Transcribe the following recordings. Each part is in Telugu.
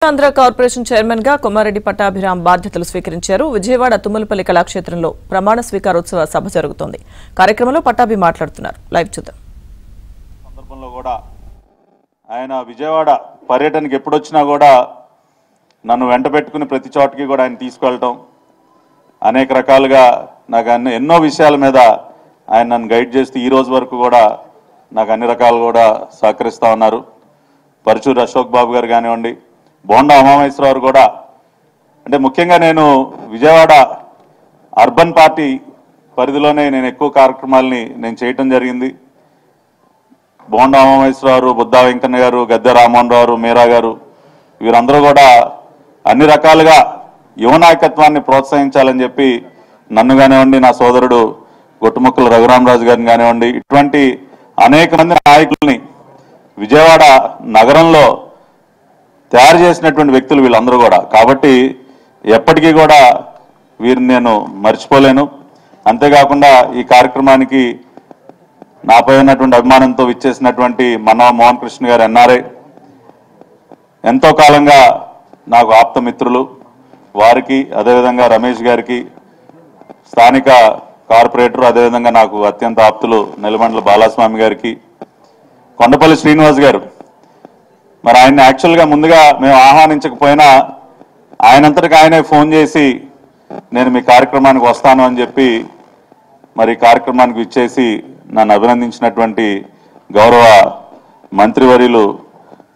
ఆంధ్ర కార్పొరేషన్ చైర్మన్ గా కొమారెడ్డి పట్టాభిరామ్ బాధ్యతలు స్వీకరించారు. విజయవాడ తుమ్మలపల్లి కళాక్షేత్రంలో ప్రమాణ స్వీకారోత్సవ సభ జరుగుతోంది. కార్యక్రమంలో పట్టాభి మాట్లాడుతున్నారు. లైవ్ చూద్దాం. సందర్భంలో కూడా ఆయన విజయవాడ పర్యటనకి ఎప్పుడొచ్చినా కూడా నన్ను వెంట పెట్టుకుని ప్రతి చోటకి కూడా ఆయన తీసుకెళ్ళటం, అనేక రకాలుగా నాకు ఎన్నో విషయాల మీద ఆయన నన్ను గైడ్ చేస్తూ ఈ రోజు వరకు కూడా నాకు అన్ని రకాలు కూడా సహకరిస్తూ ఉన్నారు. పరుచూరు అశోక్ బాబు గారు కానివ్వండి, బోండా ఉమామహేశ్వరరావు కూడా, అంటే ముఖ్యంగా నేను విజయవాడ అర్బన్ పార్టీ పరిధిలోనే నేను ఎక్కువ కార్యక్రమాలని నేను చేయటం జరిగింది. బోండా ఉమామహేశ్వరరావు, బుద్ధా వెంకన్న గారు, గద్దె రామ్మోహన్ రావు, మీరా గారు, వీరందరూ కూడా అన్ని రకాలుగా యువ నాయకత్వాన్ని ప్రోత్సహించాలని చెప్పి నన్ను కానివ్వండి, నా సోదరుడు గొట్టుముక్కల రఘురామరాజు గారిని కానివ్వండి, ఇటువంటి అనేక మంది నాయకుల్ని విజయవాడ నగరంలో తయారు చేసినటువంటి వ్యక్తులు వీళ్ళందరూ కూడా. కాబట్టి ఎప్పటికీ కూడా వీరిని నేను మర్చిపోలేను. అంతేకాకుండా ఈ కార్యక్రమానికి నాపై ఉన్నటువంటి అభిమానంతో విచ్చేసినటువంటి మనవ మోహన్ కృష్ణ గారు ఎన్ఆర్ఐ, ఎంతో కాలంగా నాకు ఆప్త మిత్రులు, వారికి అదేవిధంగా రమేష్ గారికి, స్థానిక కార్పొరేటర్, అదేవిధంగా నాకు అత్యంత ఆప్తులు నెలమండల బాలస్వామి గారికి, కొండపల్లి శ్రీనివాస్ గారు, మరి ఆయన్ని యాక్చువల్గా ముందుగా మేము ఆహ్వానించకపోయినా ఆయనంతటికి ఆయనే ఫోన్ చేసి నేను మీ కార్యక్రమానికి వస్తాను అని చెప్పి మరి కార్యక్రమానికి ఇచ్చేసి నన్ను అభినందించినటువంటి గౌరవ మంత్రివర్యులు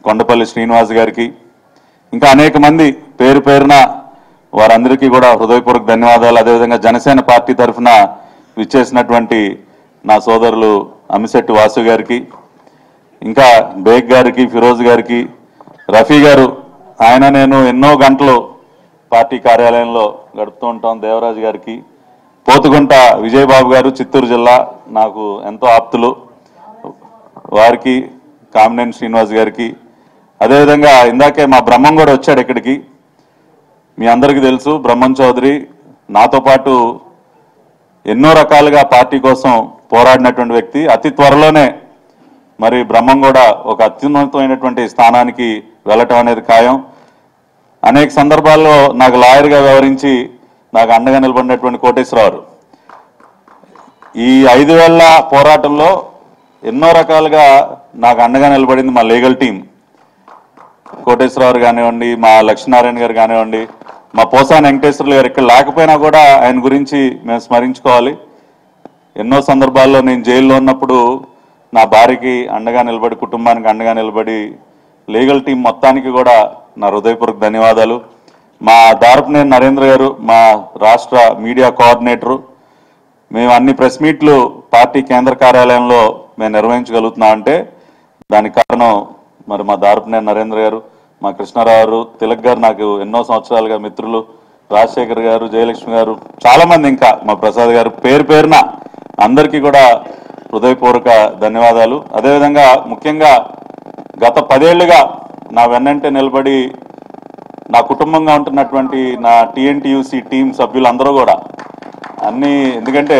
కొండపల్లి శ్రీనివాస్ గారికి, ఇంకా అనేక మంది పేరు పేరున వారందరికీ కూడా హృదయపూర్వక ధన్యవాదాలు. అదేవిధంగా జనసేన పార్టీ తరఫున విచ్చేసినటువంటి నా సోదరులు అమిశెట్టి వాసు గారికి, ఇంకా బేగ్ గారికి, ఫిరోజ్ గారికి, రఫీ గారు, ఆయన నేను ఎన్నో గంటలు పార్టీ కార్యాలయంలో గడుపుతూ ఉంటాం, దేవరాజు గారికి, పోతుగుంట విజయబాబు గారు, చిత్తూరు జిల్లా, నాకు ఎంతో ఆప్తులు, వారికి, కామినేని శ్రీనివాస్ గారికి, అదేవిధంగా ఇందాకే మా బ్రహ్మం కూడా వచ్చాడు ఇక్కడికి. మీ అందరికీ తెలుసు, బ్రహ్మం చౌదరి నాతో పాటు ఎన్నో రకాలుగా పార్టీ కోసం పోరాడినటువంటి వ్యక్తి. అతి త్వరలోనే మరి బ్రహ్మం కూడా ఒక అత్యున్నతమైనటువంటి స్థానానికి వెళ్ళటం అనేది ఖాయం. అనేక సందర్భాల్లో నాకు లాయర్గా వ్యవహరించి నాకు అండగా నిలబడినటువంటి కోటేశ్వరరావు, ఈ 5 ఏళ్ల పోరాటంలో ఎన్నో రకాలుగా నాకు అండగా నిలబడింది మా లీగల్ టీం. కోటేశ్వరరావు కానివ్వండి, మా లక్ష్మీనారాయణ గారు కానివ్వండి, మా పోసాని వెంకటేశ్వర్లు గారు ఇక్కడ లేకపోయినా కూడా ఆయన గురించి మేము స్మరించుకోవాలి. ఎన్నో సందర్భాల్లో నేను జైల్లో ఉన్నప్పుడు నా భార్యకి అండగా నిలబడి, కుటుంబానికి అండగా నిలబడి, లీగల్ టీం మొత్తానికి కూడా నా హృదయపూర్వక ధన్యవాదాలు. మా దారపునేని నరేంద్ర గారు, మా రాష్ట్ర మీడియా కోఆర్డినేటరు, మేము అన్ని ప్రెస్ మీట్లు పార్టీ కేంద్ర కార్యాలయంలో మేము నిర్వహించగలుగుతున్నామంటే దానికి కారణం మరి మా దారపునేని నరేంద్ర గారు, మా కృష్ణారావు గారు, తిలక్ గారు, నాకు ఎన్నో సంవత్సరాలుగా మిత్రులు, రాజశేఖర్ గారు, జయలక్ష్మి గారు, చాలామంది, ఇంకా మా ప్రసాద్ గారు, పేరు పేరున అందరికీ కూడా హృదయపూర్వక ధన్యవాదాలు. అదేవిధంగా ముఖ్యంగా గత 10 ఏళ్లుగా నా వెన్నంటే నిలబడి నా కుటుంబంగా ఉంటున్నటువంటి నా టీఎన్టీయూసీ టీం సభ్యులందరూ కూడా ఎందుకంటే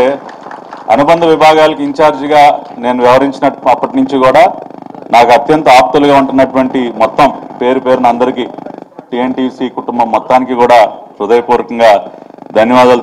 అనుబంధ విభాగాలకు ఇన్ఛార్జిగా నేను వ్యవహరించినప్పటి నుంచి కూడా నాకు అత్యంత ఆప్తులుగా ఉంటున్నటువంటి మొత్తం పేరు పేరున అందరికీ, టీఎన్టీయూసీ కుటుంబం మొత్తానికి కూడా హృదయపూర్వకంగా ధన్యవాదాలు.